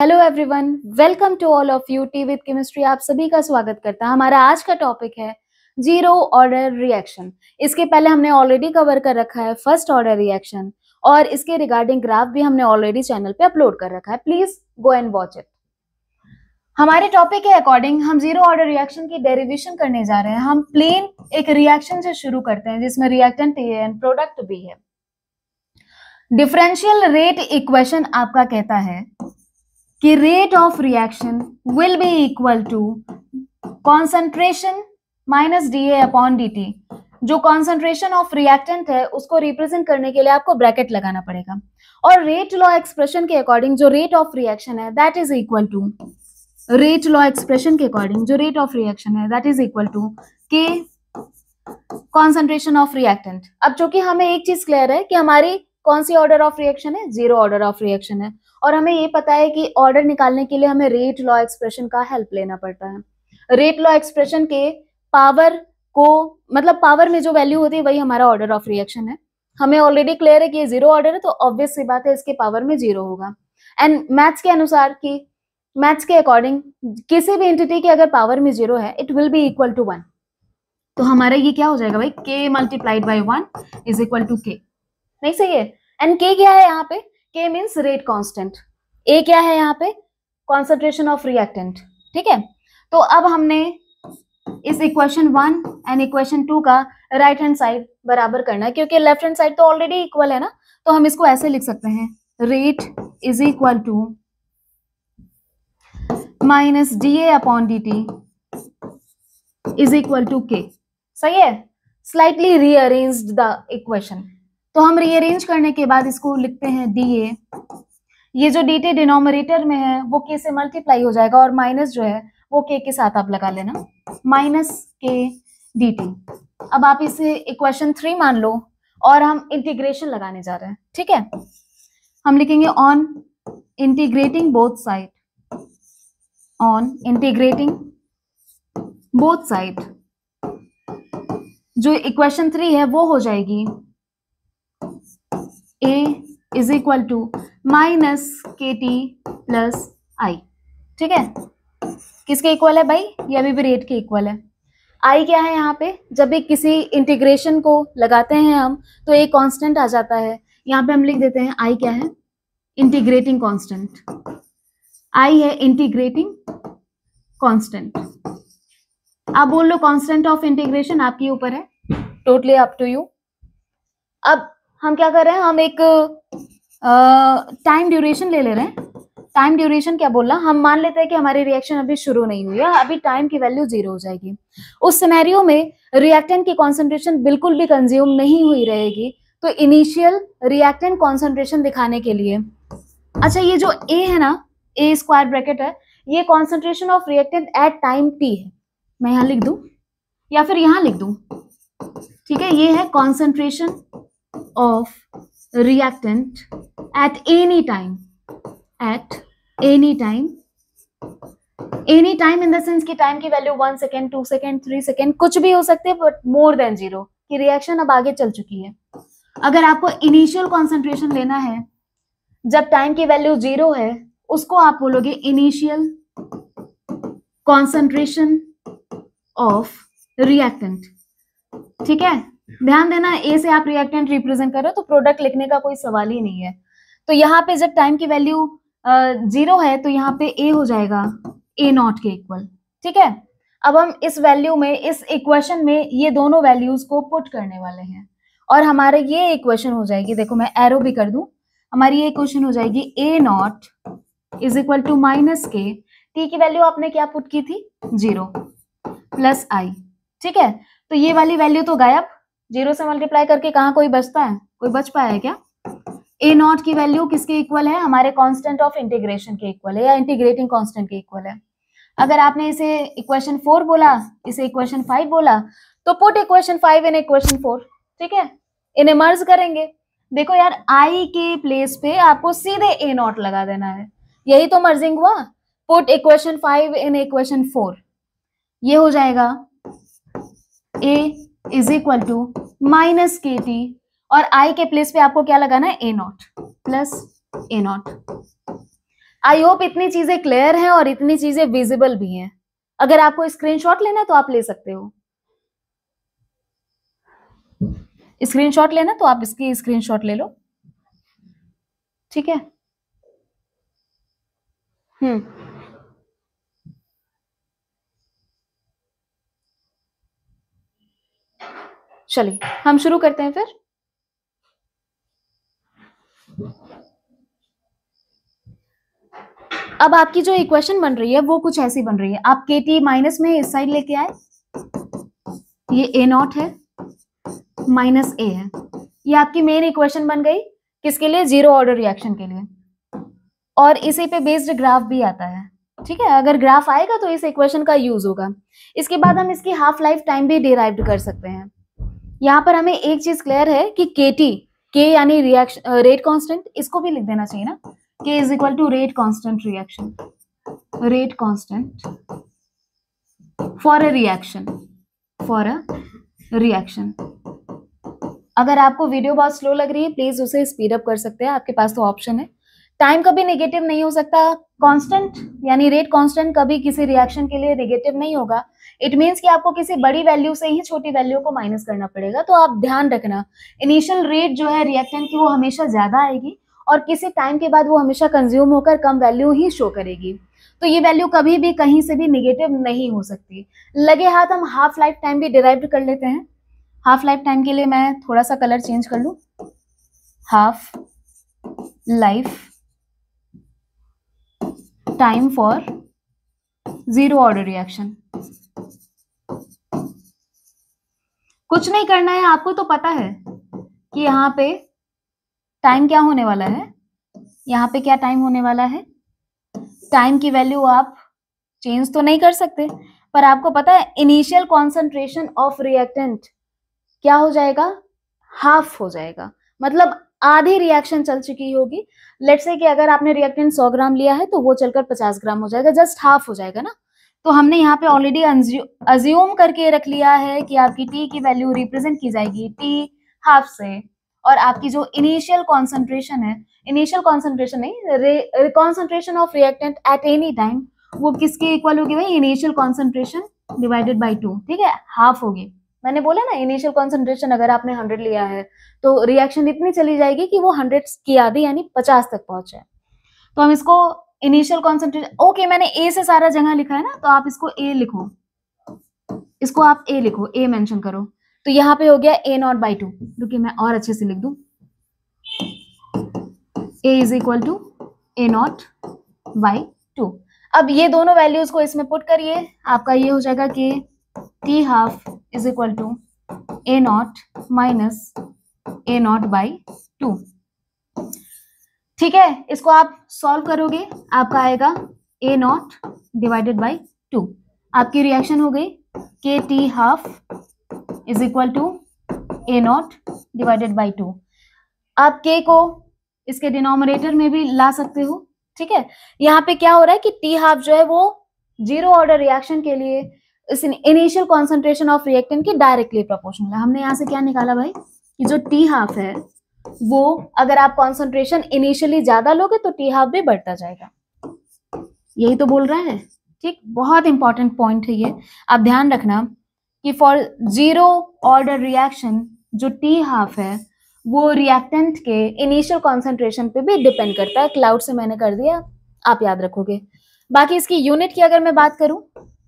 Hello everyone, welcome to all of you tea with chemistry. आप सभी का स्वागत करता है। हमारा आज का टॉपिक है जीरो ऑर्डर रिएक्शन। इसके पहले हमने ऑलरेडी कवर कर रखा है फर्स्ट ऑर्डर रिएक्शन और इसके रिगार्डिंग ग्राफ भी हमने ऑलरेडी चैनल पे अपलोड कर रखा है। Please go and watch it. हमारे टॉपिक के अकॉर्डिंग हम जीरो ऑर्डर रिएक्शन की डेरिवेशन करने जा रहे हैं। हम प्लेन एक रिएक्शन से शुरू करते हैं जिसमें reactant A and product B है। डिफरेंशियल रेट इक्वेशन आपका कहता है कि rate of reaction will be equal to concentration minus D A upon D T. जो कॉन्सेंट्रेशन ऑफ रिएक्टेंट है उसको रिप्रेजेंट करने के लिए आपको ब्रैकेट लगाना पड़ेगा और रेट लॉ एक्सप्रेशन के अकॉर्डिंग जो रेट ऑफ रिएक्शन है that is equal to rate law expression के अकॉर्डिंग जो रेट ऑफ रिएक्शन है that is equal to K concentration of reactant. अब चूंकि हमें एक चीज क्लियर है कि हमारी कौन सी ऑर्डर ऑफ रिएक्शन है, जीरो ऑर्डर ऑफ रिएक्शन है और हमें ये पता है कि ऑर्डर निकालने के लिए हमें रेट लॉ एक्सप्रेशन का हेल्प लेना पड़ता है। रेट लॉ एक्सप्रेशन के पावर को मतलब पावर में जो वैल्यू होती है वही हमारा ऑर्डर ऑफ रिएक्शन है। हमें ऑलरेडी क्लियर है कि ये जीरो ऑर्डर है तो ऑब्वियस सी बात है इसके पावर में जीरो होगा। एंड मैथ्स के अनुसार कि मैथ्स के अकॉर्डिंग किसी भी एंटिटी की अगर पावर में जीरो है it will be equal to 1। तो हमारा ये क्या हो जाएगा भाई, k multiplied by 1 is equal to k। नहीं सही है। एंड k क्या है यहाँ पे, k means rate constant, a क्या है यहाँ पे, कॉन्सेंट्रेशन ऑफ रिएक्टेंट। ठीक है, तो अब हमने इस इक्वेशन 1 एंड इक्वेशन 2 का राइट हैंड साइड बराबर करना है क्योंकि लेफ्ट हैंड साइड तो ऑलरेडी इक्वल है ना। तो हम इसको ऐसे लिख सकते हैं, rate is equal to minus D A upon D T is equal to K. सही है। Slightly rearranged the equation. तो हम रीअरेंज करने के बाद इसको लिखते हैं डी ए। ये जो डी टी डिनोमिनेटर में है वो के से मल्टीप्लाई हो जाएगा और माइनस जो है वो के के साथ आप लगा लेना, माइनस के डी टी। अब आप इसे इक्वेशन 3 मान लो और हम इंटीग्रेशन लगाने जा रहे हैं। ठीक है, हम लिखेंगे on integrating both side, on integrating both side जो इक्वेशन 3 है वो हो जाएगी a is equal to minus के टी प्लस आई। ठीक है, किसके इक्वल है भाई, ये अभी भी रेट के इक्वल है। आई क्या है यहाँ पे, जब भी किसी इंटीग्रेशन को लगाते हैं हम तो एक कांस्टेंट आ जाता है। यहाँ पे हम लिख देते हैं आई क्या है, इंटीग्रेटिंग कांस्टेंट। आई है इंटीग्रेटिंग कांस्टेंट। आप बोल लो कांस्टेंट ऑफ इंटीग्रेशन आपके ऊपर है, टोटली अप टू यू। अब हम क्या कर रहे हैं, हम एक टाइम ड्यूरेशन ले रहे हैं। टाइम ड्यूरेशन क्या बोला, हम मान लेते हैं कि हमारी रिएक्शन अभी शुरू नहीं हुई है, अभी टाइम की वैल्यू 0 हो जाएगी। उस सिनेरियो में रिएक्टेंट की कॉन्सेंट्रेशन बिल्कुल भी कंज्यूम नहीं हुई रहेगी। तो इनिशियल रिएक्टेंट कॉन्सेंट्रेशन दिखाने के लिए, अच्छा ये जो ए है ना, ए स्क्वायर ब्रैकेट है, ये concentration of reactant at time T है। मैं यहाँ लिख दूं या फिर यहाँ लिख दूं, ठीक है, ये है concentration of reactant at any time, at any time, any time in the sense कि टाइम की वैल्यू 1 सेकेंड, 2 सेकेंड, 3 सेकेंड कुछ भी हो सकते हैं, बट मोर देन 0 की रिएक्शन अब आगे चल चुकी है। अगर आपको इनिशियल कॉन्सेंट्रेशन लेना है जब टाइम की वैल्यू 0 है, उसको आप बोलोगे इनिशियल कॉन्सेंट्रेशन ऑफ रिएक्टेंट। ठीक है, ध्यान देना, ए से आप रिएक्टेंट रिप्रेजेंट कर रहे हो तो प्रोडक्ट लिखने का कोई सवाल ही नहीं है। तो यहाँ पे जब टाइम की वैल्यू 0 है तो यहाँ पे ए हो जाएगा ए नॉट के इक्वल। ठीक है, अब हम इस वैल्यू में, इस इक्वेशन में ये दोनों वैल्यूज को पुट करने वाले हैं और हमारे ये इक्वेशन हो जाएगी, देखो मैं एरो भी कर दूं, हमारी ये इक्वेशन हो जाएगी A naught is equal to minus के, टी की वैल्यू आपने क्या पुट की थी 0 प्लस आई। ठीक है, तो ये वाली वैल्यू तो गायब, 0 से मल्टीप्लाई करके कहाँ कोई बचता है, कोई बच पाया है क्या। ए नॉट की वैल्यू किसके इक्वल है, हमारे कांस्टेंट ऑफ इंटीग्रेशन के इक्वल है या इंटीग्रेटिंग कांस्टेंट के इक्वल है। अगर आपने इसे इक्वेशन 4 बोला, इसे इक्वेशन 5 बोला, तो पुट इक्वेशन 5 इन इक्वेशन 4। ठीक है, इन्हें मर्ज करेंगे। देखो यार, आई के प्लेस पे आपको सीधे ए नॉट लगा देना है, यही तो मर्जिंग हुआ। पुट इक्वेशन 5 इन इक्वेशन 4, ये हो जाएगा a is equal to minus के टी और i के प्लेस पे आपको क्या लगाना है, a naught plus a naught. I hope इतनी चीजें क्लियर हैं और इतनी चीजें विजिबल भी हैं। अगर आपको स्क्रीनशॉट लेना है तो आप ले सकते हो। स्क्रीनशॉट लेना तो आप इसकी स्क्रीनशॉट ले लो, ठीक है। चलिए हम शुरू करते हैं फिर। अब आपकी जो इक्वेशन बन रही है वो कुछ ऐसी बन रही है। आप KT माइनस में इस साइड लेके आए, ये A0 है माइनस A है। ये आपकी मेन इक्वेशन बन गई किसके लिए? जीरो ऑर्डर रिएक्शन के लिए। और इसी पे बेस्ड ग्राफ भी आता है, ठीक है। अगर ग्राफ आएगा तो इस इक्वेशन का यूज होगा। इसके बाद हम इसकी हाफ लाइफ टाइम भी डिराइव कर सकते हैं। यहाँ पर हमें एक चीज क्लियर है कि के यानी रिएक्शन रेट कांस्टेंट, इसको भी लिख देना चाहिए ना, K is equal to rate constant reaction, rate constant for a reaction. अगर आपको वीडियो बहुत स्लो लग रही है प्लीज उसे स्पीड अप कर सकते हैं, आपके पास तो ऑप्शन है। टाइम कभी नेगेटिव नहीं हो सकता। कांस्टेंट यानी रेट कांस्टेंट कभी किसी रिएक्शन के लिए नेगेटिव नहीं होगा। इट मीन्स कि आपको किसी बड़ी वैल्यू से ही छोटी वैल्यू को माइनस करना पड़ेगा। तो आप ध्यान रखना, इनिशियल रेट जो है रिएक्टेंट की वो हमेशा ज्यादा आएगी और किसी टाइम के बाद वो हमेशा कंज्यूम होकर कम वैल्यू ही शो करेगी। तो ये वैल्यू कभी भी कहीं से भी नेगेटिव नहीं हो सकती। लगे हाथ हम हाफ लाइफ टाइम भी डिराइव कर लेते हैं। हाफ लाइफ टाइम के लिए मैं थोड़ा सा कलर चेंज कर लूं। Half life time for zero order reaction. कुछ नहीं करना है, आपको तो पता है कि यहाँ पे टाइम क्या होने वाला है। यहाँ पे क्या टाइम होने वाला है? टाइम की वैल्यू आप चेंज तो नहीं कर सकते, पर आपको पता है इनिशियल कॉन्सेंट्रेशन ऑफ रिएक्टेंट क्या हो जाएगा? हाफ हो जाएगा, मतलब आधी रिएक्शन चल चुकी होगी। लेट्स से कि अगर आपने रिएक्टेंट 100 ग्राम लिया है तो वो चलकर 50 ग्राम हो जाएगा, जस्ट हाफ हो जाएगा ना। तो हमने यहाँ पे ऑलरेडी अज्यूम करके रख लिया है कि आपकी टी की वैल्यू रिप्रेजेंट की जाएगी टी हाफ से, और आपकी जो इनिशियल कॉन्सेंट्रेशन है, इनिशियल कॉन्सेंट्रेशन नहीं, concentration of reactant at any time, वो किसके इक्वल होगी भाई? इनिशियल कॉन्सेंट्रेशन डिवाइडेड बाई 2, ठीक है, हाफ होगी। मैंने बोला ना इनिशियल कॉन्सेंट्रेशन अगर आपने 100 लिया है तो रिएक्शन इतनी चली जाएगी कि वो 100 की आधी यानी 50 तक पहुंचे। तो हम इसको इनिशियल कॉन्सेंट्रेशन, ओके मैंने ए से सारा जगह लिखा है ना, तो आप इसको ए लिखो, इसको आप ए लिखो, ए मेंशन करो। तो यहाँ पे हो गया A0/2। रुकिए मैं और अच्छे से लिख दूं, A is equal to A0/2। अब ये दोनों वैल्यूज को इसमें पुट करिए, आपका ये हो जाएगा कि T half is equal to A0 minus A0/2। ठीक है, इसको आप सॉल्व करोगे, आपका आएगा A0 डिवाइडेड बाई 2। आपकी रिएक्शन हो गई के T half is equal to A0 divided by 2। आप के को इसके डिनोमिनेटर में भी ला सकते हो, ठीक है। यहाँ पे क्या हो रहा है कि टी हाफ जो है वो जीरो ऑर्डर रिएक्शन के लिए इस इनिशियल कॉन्सेंट्रेशन ऑफ रिएक्टेंट के डायरेक्टली प्रोपोर्शनल है। हमने यहाँ से क्या निकाला भाई कि जो टी हाफ है वो अगर आप कॉन्सेंट्रेशन इनिशियली ज्यादा लोगे तो टी हाफ भी बढ़ता जाएगा, यही तो बोल रहा है, ठीक। बहुत इंपॉर्टेंट पॉइंट है ये, आप ध्यान रखना कि फॉर जीरो ऑर्डर रिएक्शन जो टी हाफ है वो रिएक्टेंट के इनिशियल कॉन्सेंट्रेशन पे भी डिपेंड करता है। क्लाउड से मैंने कर दिया, आप याद रखोगे। बाकी इसकी यूनिट की अगर मैं बात करूं,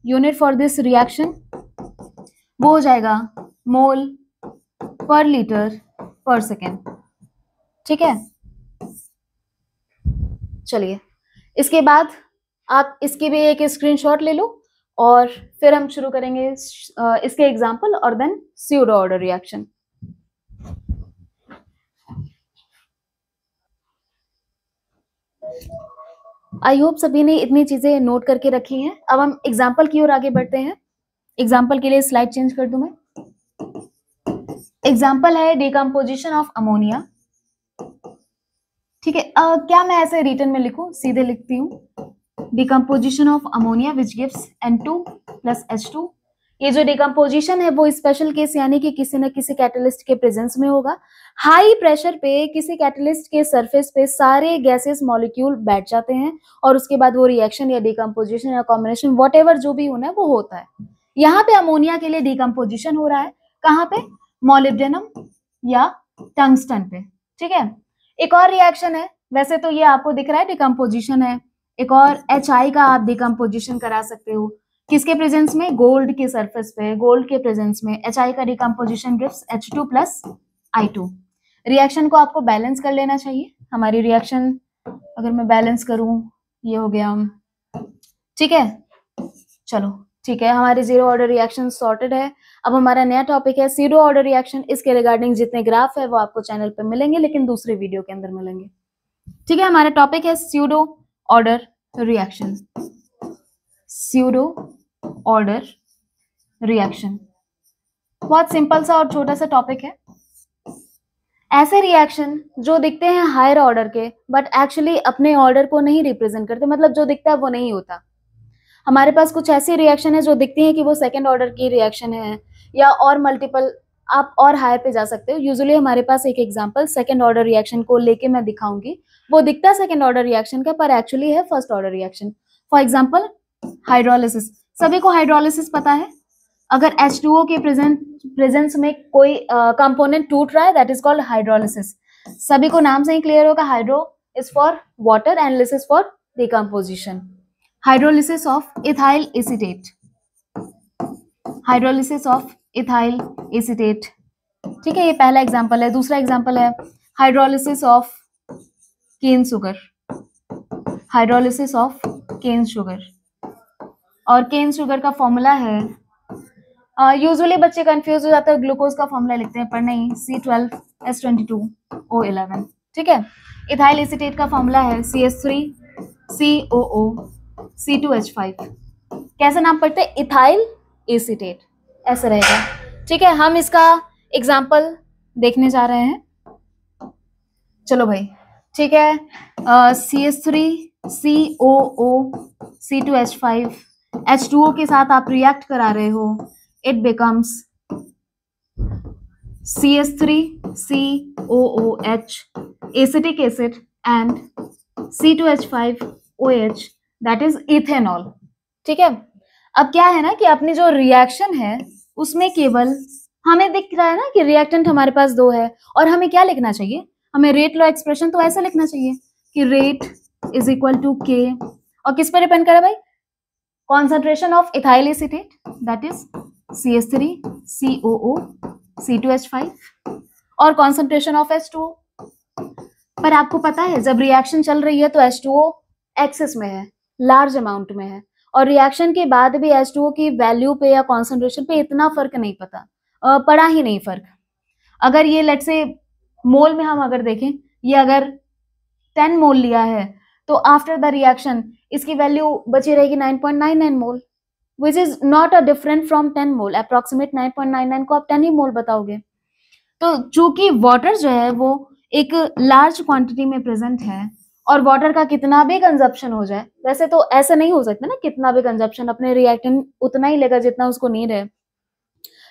यूनिट फॉर दिस रिएक्शन वो हो जाएगा मोल पर लीटर पर सेकेंड, ठीक है। चलिए इसके बाद आप इसकी भी एक स्क्रीनशॉट ले लो और फिर हम शुरू करेंगे इसके एग्जाम्पल और then pseudo order reaction. I hope सभी ने इतनी चीजें नोट करके रखी हैं। अब हम एग्जाम्पल की ओर आगे बढ़ते हैं। एग्जाम्पल के लिए स्लाइड चेंज कर दूं मैं। एग्जाम्पल है डिकम्पोजिशन ऑफ अमोनिया, ठीक है। क्या मैं ऐसे रिटर्न में लिखूं? सीधे लिखती हूँ, decomposition of ammonia which gives N2 plus H2 ये जो डिकम्पोजिशन है वो स्पेशल केस यानी कि किसी न किसी कैटलिस्ट के प्रेजेंस में होगा। हाई प्रेशर पे किसी कैटलिस्ट के सरफेस पे सारे गैसेस मॉलिक्यूल बैठ जाते हैं और उसके बाद वो रिएक्शन या डिकम्पोजिशन या कॉम्बिनेशन व्हाटएवर जो भी होना है वो होता है। यहाँ पे अमोनिया के लिए डिकम्पोजिशन हो रहा है, कहाँ पे? मॉलिब्डेनम या टंगस्टन पे, ठीक है। एक और रिएक्शन है, वैसे तो ये आपको दिख रहा है डिकम्पोजिशन है, एक और HI का आप डिकम्पोजिशन करा सकते हो, किसके प्रेजेंस में? गोल्ड के सरफेस पे, गोल्ड के प्रेजेंस में HI का decomposition gives H2 plus I2। Reaction को आपको बैलेंस कर लेना चाहिए। हमारी रिएक्शन अगर मैं बैलेंस करूं, ये हो गया, ठीक है। चलो ठीक है, हमारे जीरो ऑर्डर रिएक्शन सॉर्टेड है। अब हमारा नया टॉपिक है सीडो ऑर्डर रिएक्शन। इसके रिगार्डिंग जितने ग्राफ है वो आपको चैनल पे मिलेंगे, लेकिन दूसरे वीडियो के अंदर मिलेंगे, ठीक है। हमारा टॉपिक है pseudo order reaction. Pseudo order reaction बहुत सिंपल सा और छोटा सा टॉपिक है। ऐसे रिएक्शन जो दिखते हैं हायर ऑर्डर के बट एक्चुअली अपने ऑर्डर को नहीं रिप्रेजेंट करते, मतलब जो दिखता है वो नहीं होता। हमारे पास कुछ ऐसी रिएक्शन है जो दिखती है कि वो सेकंड ऑर्डर की रिएक्शन है या और मल्टीपल, आप और हायर पे जा सकते हो। यूजुअली हमारे पास एक एग्जांपल सेकंड ऑर्डर रिएक्शन को लेके मैं दिखाऊंगी, वो दिखता है सेकंड ऑर्डर रिएक्शन का पर एक्चुअली है first order reaction. For example hydrolysis, सभी को हाइड्रोलिसिस पता है। अगर H2O के प्रेजेंस में कोई कंपोनेंट टूट रहा है दैट इज कॉल्ड हाइड्रोलिसिस। सभी को नाम से ही क्लियर होगा, hydro is for water and lysis for decomposition. Hydrolysis of ethyl acetate, hydrolysis of ethyl acetate, ठीक है, ये पहला एग्जांपल है। दूसरा एग्जांपल है hydrolysis of cane sugar, hydrolysis of cane sugar. और केन शुगर का फॉर्मूला है, यूजुअली बच्चे कंफ्यूज हो जाते हैं, ग्लूकोज का फॉर्मूला लिखते हैं पर नहीं, C12H22O11, ठीक है। इथाइल एसीटेट का फॉर्मूला है CH3COO C2H5। कैसे नाम पढ़ते हैं? इथाइल एसीटेट, ऐसे रहेगा, ठीक है। हम इसका एग्जाम्पल देखने जा रहे हैं, चलो भाई, ठीक है। CH3COO C2H5 H2O के साथ आप रिएक्ट करा रहे हो, it becomes CH3COOH acetic acid and C2H5OH that is ethanol, ठीक है। अब क्या है ना कि अपनी जो रिएक्शन है उसमें केवल हमें दिख रहा है ना कि रिएक्टेंट हमारे पास दो है, और हमें क्या लिखना चाहिए? हमें रेट लॉ एक्सप्रेशन तो ऐसा लिखना चाहिए कि rate is equal to K, और किस पर डिपेंड करे भाई? Concentration of ethyl acetate that is CH3COO C2H5 और कॉन्सेंट्रेशन ऑफ H2O। पर आपको पता है जब रिएक्शन चल रही है तो H2O एक्सेस में है, लार्ज अमाउंट में है, और रिएक्शन के बाद भी H2O की वैल्यू पे या कॉन्सेंट्रेशन पे इतना फर्क नहीं पड़ा ही नहीं फर्क। अगर ये लेट से मोल में हम अगर देखें, ये अगर 10 मोल लिया है तो आफ्टर द रिएक्शन इसकी वैल्यू बची रहेगी 9.99 मोल, which is not a different from 10 मोल। अप्रोक्सीमेट 9.99 को आप 10 ही मोल बताओगे। तो चूंकि वाटर जो है वो एक लार्ज क्वांटिटी में प्रेजेंट है, और वाटर का कितना भी कंजप्शन हो जाए, वैसे तो ऐसा नहीं हो सकता ना, कितना भी कंजप्शन, अपने रिएक्टेंट उतना ही लेगा जितना उसको नीड है।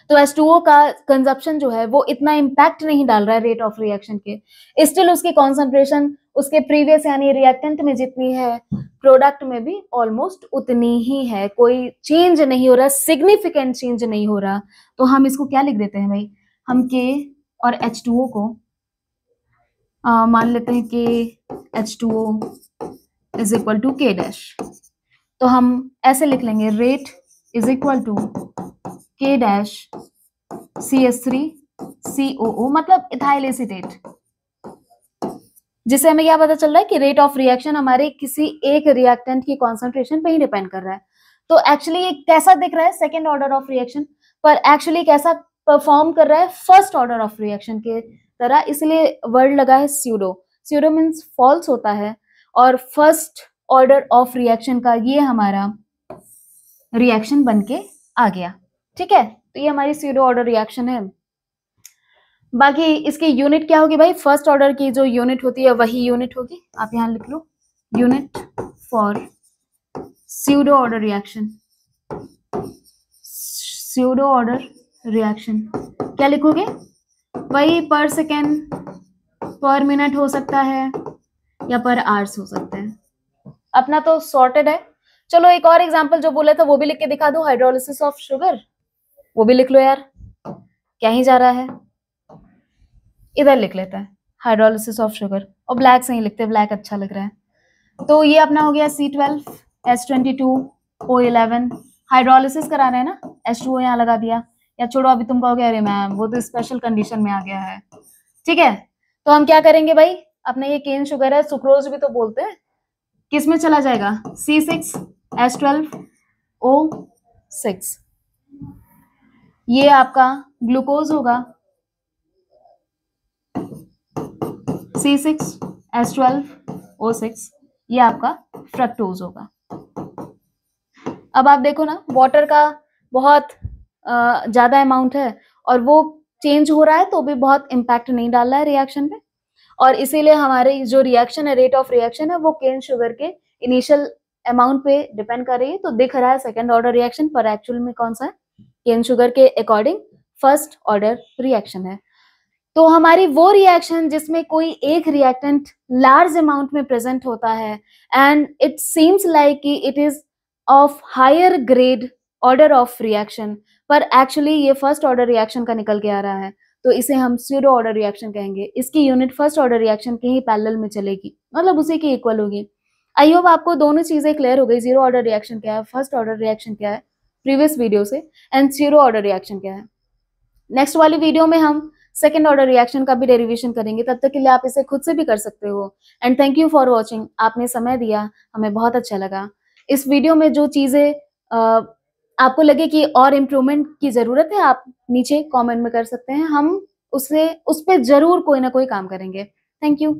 तो H2O का कंजप्शन जो है वो इतना इम्पैक्ट नहीं डाल रहा है रेट ऑफ रिएक्शन के, स्टिल उसकी कॉन्सेंट्रेशन उसके प्रीवियस यानी रिएक्टेंट में जितनी है प्रोडक्ट में भी ऑलमोस्ट उतनी ही है, कोई चेंज नहीं हो रहा, सिग्निफिकेंट चेंज नहीं हो रहा। तो हम इसको क्या लिख देते हैं भाई? हम K और H2O को मान लेते हैं कि H2O is equal to K dash. तो हम ऐसे लिख लेंगे, rate is equal to K dash CH3COO, मतलब इथाइल एसीटेट, जिससे हमें क्या पता चल रहा है कि रेट ऑफ रिएक्शन हमारे किसी एक रिएक्टेंट की कॉन्सेंट्रेशन पे ही डिपेंड कर रहा है। तो एक्चुअली ये कैसा दिख रहा है? सेकेंड ऑर्डर ऑफ रिएक्शन, पर एक्चुअली कैसा परफॉर्म कर रहा है? फर्स्ट ऑर्डर ऑफ रिएक्शन के तरह, इसलिए वर्ड लगा है स्यूडो। स्यूडो मीन्स फॉल्स होता है, और फर्स्ट ऑर्डर ऑफ रिएक्शन का ये हमारा रिएक्शन बन के आ गया, ठीक है। तो ये हमारी स्यूडो ऑर्डर रिएक्शन है। बाकी इसकी यूनिट क्या होगी भाई? फर्स्ट ऑर्डर की जो यूनिट होती है वही यूनिट होगी, आप यहां लिख लो, unit for pseudo order reaction. Pseudo order reaction. क्या लिखोगे? वही पर सेकेंड, पर मिनट हो सकता है या पर आवर्स हो सकते हैं। अपना तो सॉर्टेड है। चलो एक और एग्जांपल जो बोला था वो भी लिख के दिखा दो, हाइड्रोलिसिस ऑफ शुगर, वो भी लिख लो यार, क्या ही जा रहा है। इधर लिख लेता है हाइड्रोलिसिस ऑफ शुगर, और ब्लैक से ही लिखते हैं, ब्लैक अच्छा लग रहा है। तो ये अपना हो गया C12H22O11, हाइड्रोलिसिस करा रहे हैं ना, H2O यहाँ लगा दिया। या छोड़ो, अभी तुम कहोगे अरे मैम वो तो स्पेशल कंडीशन में आ गया है, ठीक है। तो हम क्या करेंगे भाई, अपने ये केन शुगर है, सुक्रोज भी तो बोलते हैं, किस में चला जाएगा? C6H12O6, ये आपका ग्लूकोज होगा, C6H12O6, ये आपका फ्रक्टोज होगा। अब आप देखो ना, वाटर का बहुत ज्यादा अमाउंट है और वो चेंज हो रहा है तो भी बहुत इम्पैक्ट नहीं डाल रहा है रिएक्शन पे, और इसीलिए हमारे जो रिएक्शन है, रेट ऑफ रिएक्शन है, वो केन शुगर के इनिशियल अमाउंट पे डिपेंड कर रही है। तो दिख रहा है सेकेंड ऑर्डर रिएक्शन, पर एक्चुअल में कौन सा है? केन शुगर के अकॉर्डिंग फर्स्ट ऑर्डर रिएक्शन है। तो हमारी वो रिएक्शन जिसमें कोई एक रिएक्टेंट लार्ज अमाउंट में प्रेजेंट होता है एंड इट सीम्स लाइक कि it is of higher grade order of reaction, पर एक्चुअली ये फर्स्ट ऑर्डर रिएक्शन का निकल के आ रहा है, तो इसे हम स्यूडो ऑर्डर रिएक्शन कहेंगे। इसकी यूनिट फर्स्ट ऑर्डर रिएक्शन के ही पैरेलल में चलेगी, मतलब उसी की इक्वल होगी। आई होप आपको दोनों चीजें क्लियर हो गई, जीरो ऑर्डर रिएक्शन क्या है, फर्स्ट ऑर्डर रिएक्शन क्या है प्रीवियस वीडियो से, एंड स्यूडो ऑर्डर रिएक्शन क्या है। नेक्स्ट वाली वीडियो में हम सेकेंड ऑर्डर रिएक्शन का भी डेरिवेशन करेंगे, तब तक के लिए आप इसे खुद से भी कर सकते हो। And thank you for watching, आपने समय दिया, हमें बहुत अच्छा लगा। इस वीडियो में जो चीजें आपको लगे कि और इम्प्रूवमेंट की जरूरत है, आप नीचे कमेंट में कर सकते हैं, हम उस पर जरूर कोई ना कोई काम करेंगे। Thank you.